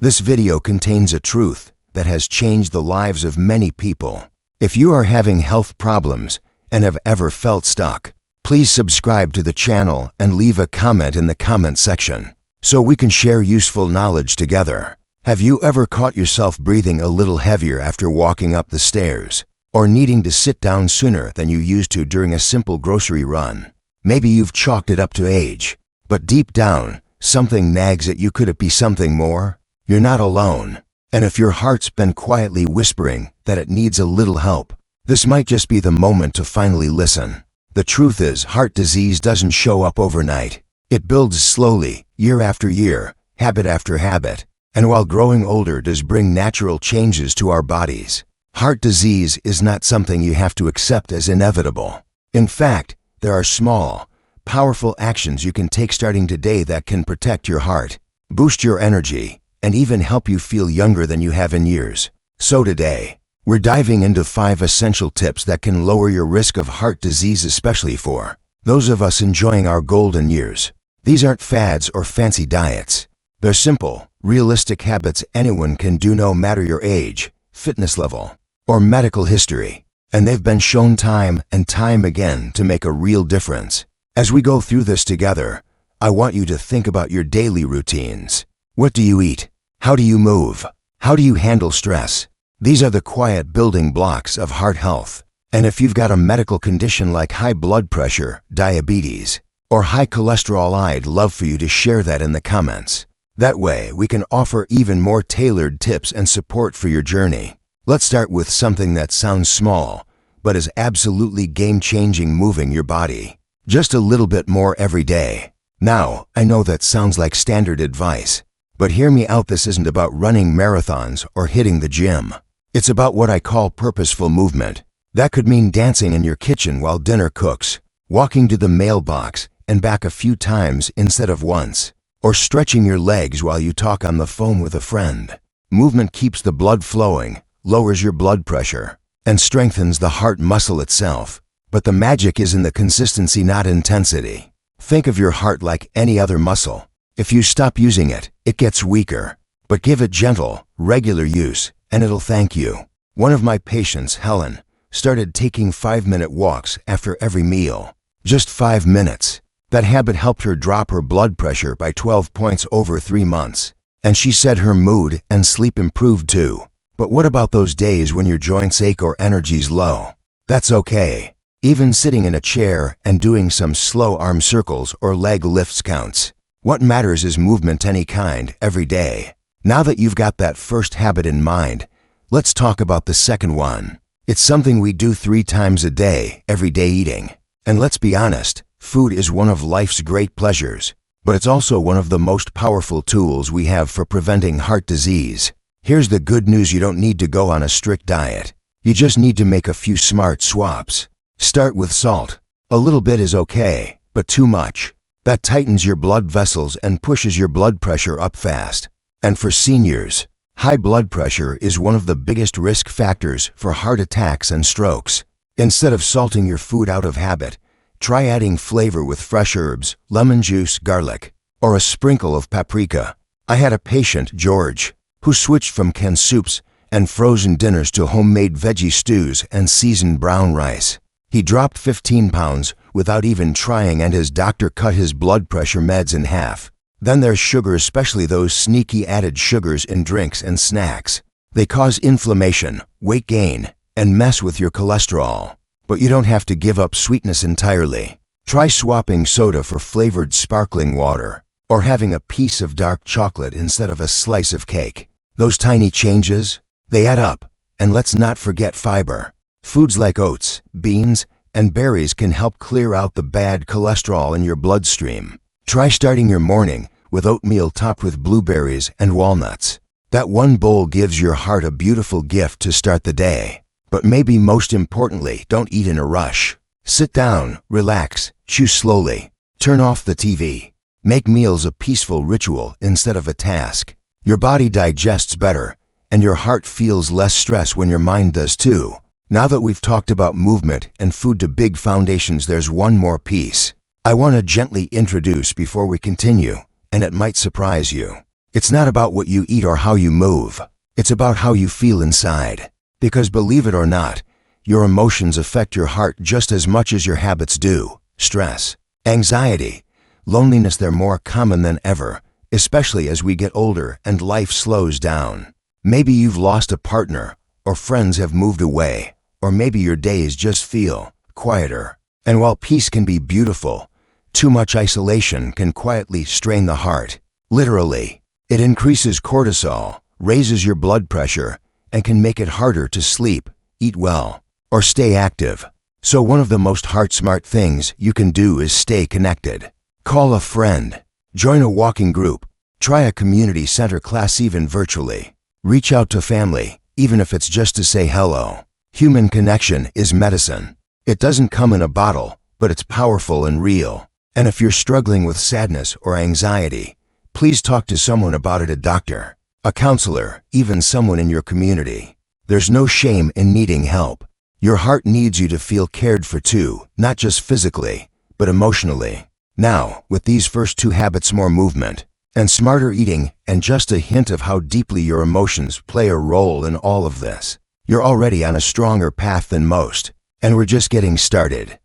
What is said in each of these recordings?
This video contains a truth that has changed the lives of many people. If you are having health problems and have ever felt stuck, please subscribe to the channel and leave a comment in the comment section so we can share useful knowledge together. Have you ever caught yourself breathing a little heavier after walking up the stairs, or needing to sit down sooner than you used to during a simple grocery run? Maybe you've chalked it up to age, but deep down, something nags at you. Could it be something more? You're not alone. And if your heart's been quietly whispering that it needs a little help, this might just be the moment to finally listen. The truth is, heart disease doesn't show up overnight. It builds slowly, year after year, habit after habit. And while growing older does bring natural changes to our bodies, heart disease is not something you have to accept as inevitable. In fact, there are small, powerful actions you can take starting today that can protect your heart, boost your energy, and even help you feel younger than you have in years. So today, we're diving into 5 essential tips that can lower your risk of heart disease, especially for those of us enjoying our golden years. These aren't fads or fancy diets. They're simple, realistic habits anyone can do, no matter your age, fitness level, or medical history. And they've been shown time and time again to make a real difference. As we go through this together, I want you to think about your daily routines. What do you eat? How do you move? How do you handle stress? These are the quiet building blocks of heart health. And if you've got a medical condition like high blood pressure, diabetes, or high cholesterol, I'd love for you to share that in the comments. That way, we can offer even more tailored tips and support for your journey. Let's start with something that sounds small, but is absolutely game-changing: moving your body. Just a little bit more every day. Now, I know that sounds like standard advice, but hear me out. This isn't about running marathons or hitting the gym. It's about what I call purposeful movement. That could mean dancing in your kitchen while dinner cooks, walking to the mailbox and back a few times instead of once, or stretching your legs while you talk on the phone with a friend. Movement keeps the blood flowing, lowers your blood pressure, and strengthens the heart muscle itself. But the magic is in the consistency, not intensity. Think of your heart like any other muscle. If you stop using it, it gets weaker. But give it gentle, regular use, and it'll thank you. One of my patients, Helen, started taking 5-minute walks after every meal. Just 5 minutes. That habit helped her drop her blood pressure by 12 points over 3 months. And she said her mood and sleep improved too. But what about those days when your joints ache or energy's low? That's okay. Even sitting in a chair and doing some slow arm circles or leg lifts counts. What matters is movement, any kind, every day. Now that you've got that first habit in mind, let's talk about the second one. It's something we do 3 times a day, everyday eating. And let's be honest, food is one of life's great pleasures, but it's also one of the most powerful tools we have for preventing heart disease. Here's the good news: you don't need to go on a strict diet. You just need to make a few smart swaps. Start with salt. A little bit is okay, but too much, that tightens your blood vessels and pushes your blood pressure up fast. And for seniors, high blood pressure is one of the biggest risk factors for heart attacks and strokes. Instead of salting your food out of habit, try adding flavor with fresh herbs, lemon juice, garlic, or a sprinkle of paprika. I had a patient, George, who switched from canned soups and frozen dinners to homemade veggie stews and seasoned brown rice. He dropped 15 pounds without even trying, and his doctor cut his blood pressure meds in half. Then there's sugar, especially those sneaky added sugars in drinks and snacks. They cause inflammation, weight gain, and mess with your cholesterol. But you don't have to give up sweetness entirely. Try swapping soda for flavored sparkling water, or having a piece of dark chocolate instead of a slice of cake. Those tiny changes, they add up. And let's not forget fiber. Foods like oats, beans, and berries can help clear out the bad cholesterol in your bloodstream. Try starting your morning with oatmeal topped with blueberries and walnuts. That one bowl gives your heart a beautiful gift to start the day. But maybe most importantly, don't eat in a rush. Sit down, relax, chew slowly. Turn off the TV. Make meals a peaceful ritual instead of a task. Your body digests better, and your heart feels less stress when your mind does too. Now that we've talked about movement and food to big foundations, there's one more piece I want to gently introduce before we continue, and it might surprise you. It's not about what you eat or how you move. It's about how you feel inside. Because believe it or not, your emotions affect your heart just as much as your habits do. Stress, anxiety, loneliness, they're more common than ever, especially as we get older and life slows down. Maybe you've lost a partner, or friends have moved away, or maybe your days just feel quieter. And while peace can be beautiful, too much isolation can quietly strain the heart. Literally, it increases cortisol, raises your blood pressure, and can make it harder to sleep, eat well, or stay active. So one of the most heart-smart things you can do is stay connected. Call a friend, join a walking group, try a community center class even virtually. Reach out to family, even if it's just to say hello. Human connection is medicine. It doesn't come in a bottle, but it's powerful and real. And if you're struggling with sadness or anxiety, please talk to someone about it, a doctor, a counselor, even someone in your community. There's no shame in needing help. Your heart needs you to feel cared for too, not just physically, but emotionally. Now, with these first two habits, more movement and smarter eating, and just a hint of how deeply your emotions play a role in all of this, you're already on a stronger path than most, and we're just getting started.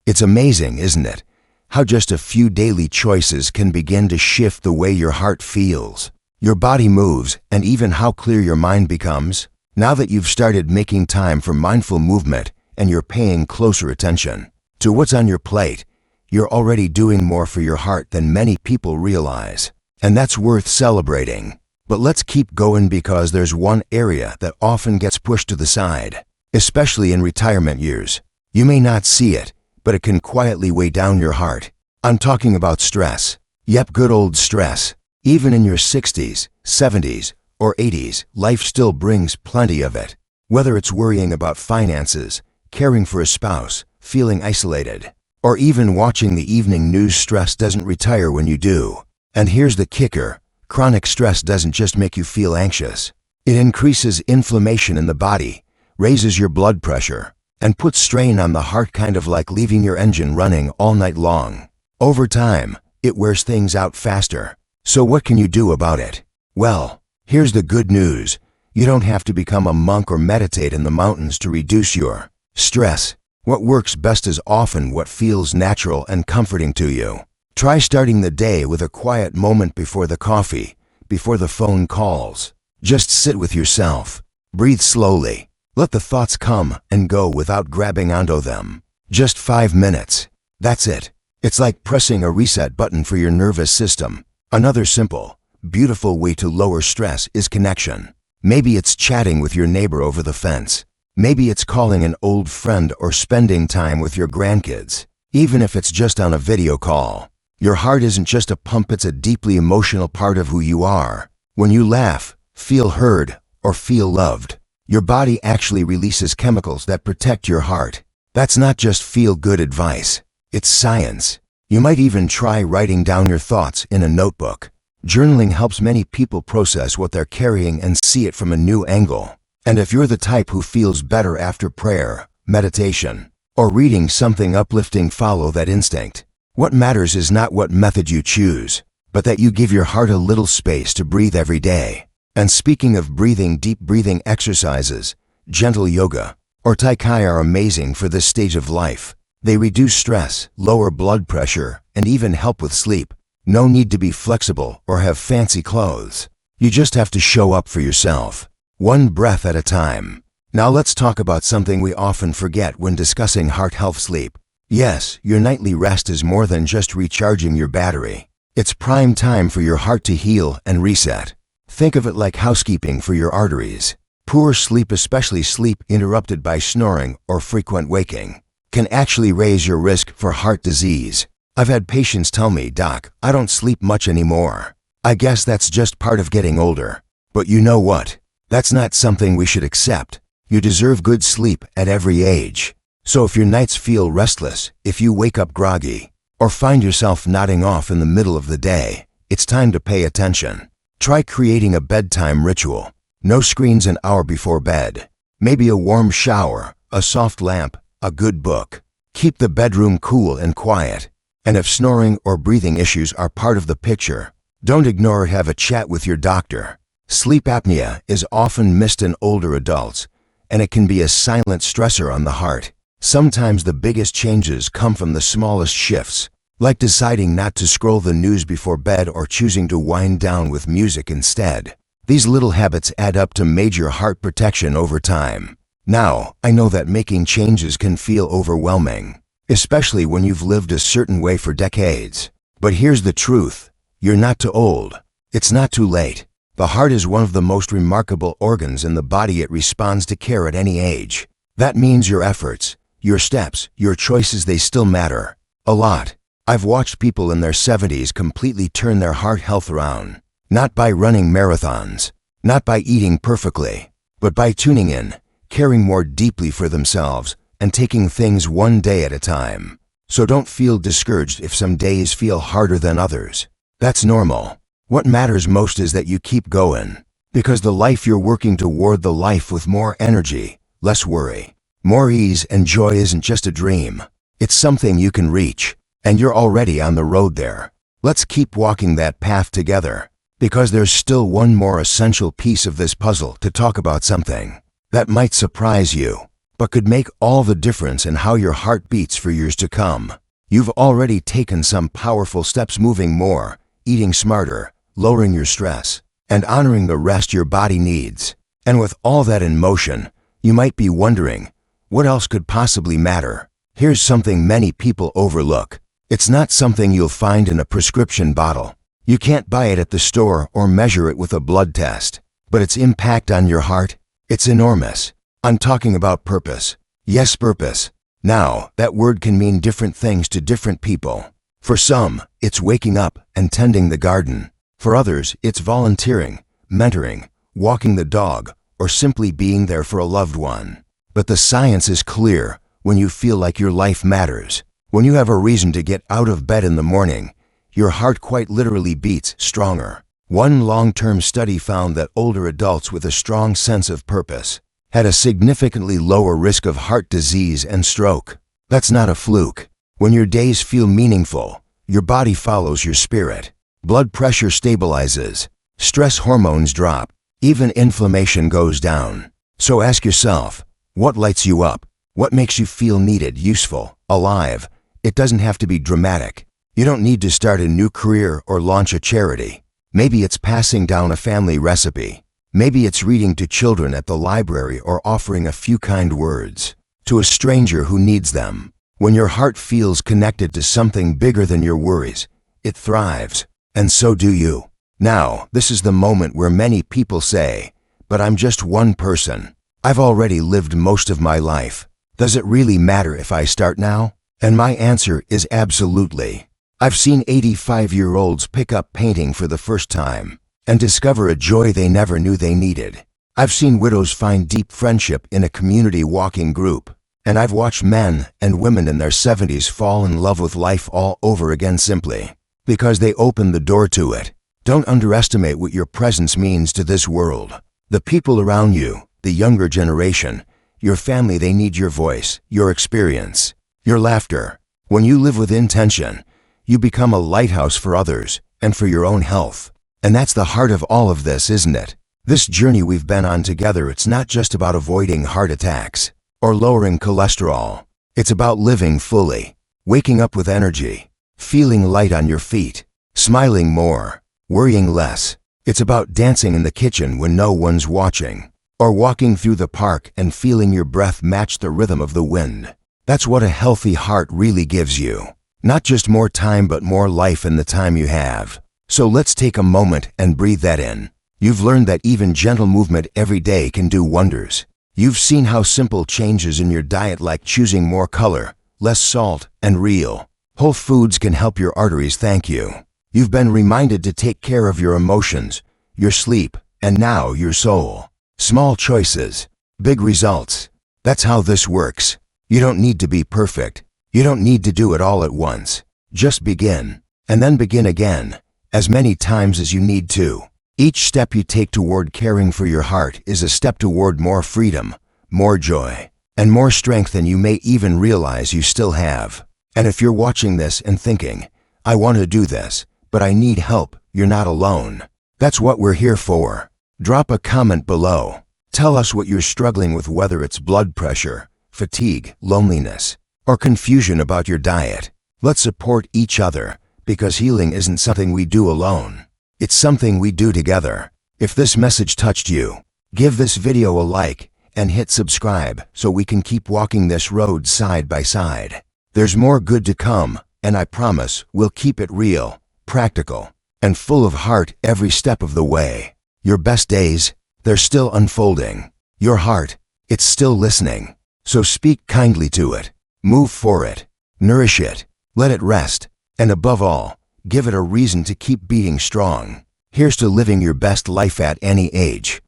It's amazing, isn't it, how just a few daily choices can begin to shift the way your heart feels, your body moves, and even how clear your mind becomes. Now that you've started making time for mindful movement and you're paying closer attention to what's on your plate, you're already doing more for your heart than many people realize. And that's worth celebrating. But let's keep going, because there's one area that often gets pushed to the side, especially in retirement years. You may not see it, but it can quietly weigh down your heart. I'm talking about stress. Yep, good old stress. Even in your 60s, 70s, or 80s, life still brings plenty of it. Whether it's worrying about finances, caring for a spouse, feeling isolated, or even watching the evening news, stress doesn't retire when you do. And here's the kicker: chronic stress doesn't just make you feel anxious. It increases inflammation in the body, raises your blood pressure, and puts strain on the heart, kind of like leaving your engine running all night long. Over time, it wears things out faster. So what can you do about it? Well, here's the good news. You don't have to become a monk or meditate in the mountains to reduce your stress. What works best is often what feels natural and comforting to you. Try starting the day with a quiet moment before the coffee, before the phone calls. Just sit with yourself. Breathe slowly. Let the thoughts come and go without grabbing onto them. Just 5 minutes. That's it. It's like pressing a reset button for your nervous system. Another simple, beautiful way to lower stress is connection. Maybe it's chatting with your neighbor over the fence. Maybe it's calling an old friend or spending time with your grandkids. Even if it's just on a video call. Your heart isn't just a pump, it's a deeply emotional part of who you are. When you laugh, feel heard, or feel loved, your body actually releases chemicals that protect your heart. That's not just feel-good advice. It's science. You might even try writing down your thoughts in a notebook. Journaling helps many people process what they're carrying and see it from a new angle. And if you're the type who feels better after prayer, meditation, or reading something uplifting, follow that instinct. What matters is not what method you choose, but that you give your heart a little space to breathe every day. And speaking of breathing, deep breathing exercises, gentle yoga, or tai chi are amazing for this stage of life. They reduce stress, lower blood pressure, and even help with sleep. No need to be flexible or have fancy clothes. You just have to show up for yourself, one breath at a time. Now let's talk about something we often forget when discussing heart health: sleep. Yes, your nightly rest is more than just recharging your battery. It's prime time for your heart to heal and reset. Think of it like housekeeping for your arteries. Poor sleep, especially sleep interrupted by snoring or frequent waking, can actually raise your risk for heart disease. I've had patients tell me, "Doc, I don't sleep much anymore. I guess that's just part of getting older." But you know what? That's not something we should accept. You deserve good sleep at every age. So if your nights feel restless, if you wake up groggy, or find yourself nodding off in the middle of the day, it's time to pay attention. Try creating a bedtime ritual. No screens an hour before bed. Maybe a warm shower, a soft lamp, a good book. Keep the bedroom cool and quiet. And if snoring or breathing issues are part of the picture, Don't ignore or have a chat with your doctor. Sleep apnea is often missed in older adults, and it can be a silent stressor on the heart. Sometimes the biggest changes come from the smallest shifts, like deciding not to scroll the news before bed or choosing to wind down with music instead. These little habits add up to major heart protection over time. Now, I know that making changes can feel overwhelming, especially when you've lived a certain way for decades. But here's the truth. You're not too old. It's not too late. The heart is one of the most remarkable organs in the body. It responds to care at any age. That means your efforts, your steps, your choices, they still matter. A lot. I've watched people in their 70s completely turn their heart health around. Not by running marathons, not by eating perfectly, but by tuning in, caring more deeply for themselves, and taking things one day at a time. So don't feel discouraged if some days feel harder than others. That's normal. What matters most is that you keep going, because the life you're working toward, the life with more energy, less worry, more ease and joy, isn't just a dream. It's something you can reach, and you're already on the road there. Let's keep walking that path together, because there's still one more essential piece of this puzzle to talk about, something that might surprise you, but could make all the difference in how your heart beats for years to come. You've already taken some powerful steps, moving more, eating smarter, lowering your stress, and honoring the rest your body needs. And with all that in motion, you might be wondering, what else could possibly matter? Here's something many people overlook. It's not something you'll find in a prescription bottle. You can't buy it at the store or measure it with a blood test. But its impact on your heart, it's enormous. I'm talking about purpose. Yes, purpose. Now, that word can mean different things to different people. For some, it's waking up and tending the garden. For others, it's volunteering, mentoring, walking the dog, or simply being there for a loved one. But the science is clear. When you feel like your life matters, when you have a reason to get out of bed in the morning, your heart quite literally beats stronger. One long-term study found that older adults with a strong sense of purpose had a significantly lower risk of heart disease and stroke. That's not a fluke. When your days feel meaningful, your body follows your spirit. Blood pressure stabilizes, stress hormones drop, even inflammation goes down. So ask yourself, what lights you up? What makes you feel needed, useful, alive? It doesn't have to be dramatic. You don't need to start a new career or launch a charity. Maybe it's passing down a family recipe. Maybe it's reading to children at the library or offering a few kind words to a stranger who needs them. When your heart feels connected to something bigger than your worries, it thrives, and so do you. Now, this is the moment where many people say, but I'm just one person. I've already lived most of my life. Does it really matter if I start now? And my answer is absolutely. I've seen 85-year-olds pick up painting for the first time and discover a joy they never knew they needed. I've seen widows find deep friendship in a community walking group. And I've watched men and women in their 70s fall in love with life all over again, simply because they opened the door to it. Don't underestimate what your presence means to this world. The people around you, the younger generation, your family, they need your voice, your experience, your laughter. When you live with intention, you become a lighthouse for others and for your own health. And that's the heart of all of this, isn't it? This journey we've been on together, it's not just about avoiding heart attacks or lowering cholesterol. It's about living fully, waking up with energy, feeling light on your feet, smiling more, worrying less. It's about dancing in the kitchen when no one's watching, or walking through the park and feeling your breath match the rhythm of the wind. That's what a healthy heart really gives you. Not just more time, but more life in the time you have. So let's take a moment and breathe that in. You've learned that even gentle movement every day can do wonders. You've seen how simple changes in your diet, like choosing more color, less salt, and real whole foods, can help your arteries thank you. You've been reminded to take care of your emotions, your sleep, and now your soul. Small choices, big results. That's how this works. You don't need to be perfect. You don't need to do it all at once. Just begin, and then begin again, as many times as you need to. Each step you take toward caring for your heart is a step toward more freedom, more joy, and more strength than you may even realize you still have. And if you're watching this and thinking, I want to do this, but I need help, you're not alone. That's what we're here for. Drop a comment below. Tell us what you're struggling with, whether it's blood pressure, fatigue, loneliness, or confusion about your diet. Let's support each other, because healing isn't something we do alone. It's something we do together. If this message touched you, give this video a like and hit subscribe so we can keep walking this road side by side. There's more good to come, and I promise we'll keep it real, practical, and full of heart every step of the way. Your best days, they're still unfolding. Your heart, it's still listening. So speak kindly to it. Move for it. Nourish it. Let it rest. And above all, give it a reason to keep beating strong. Here's to living your best life at any age.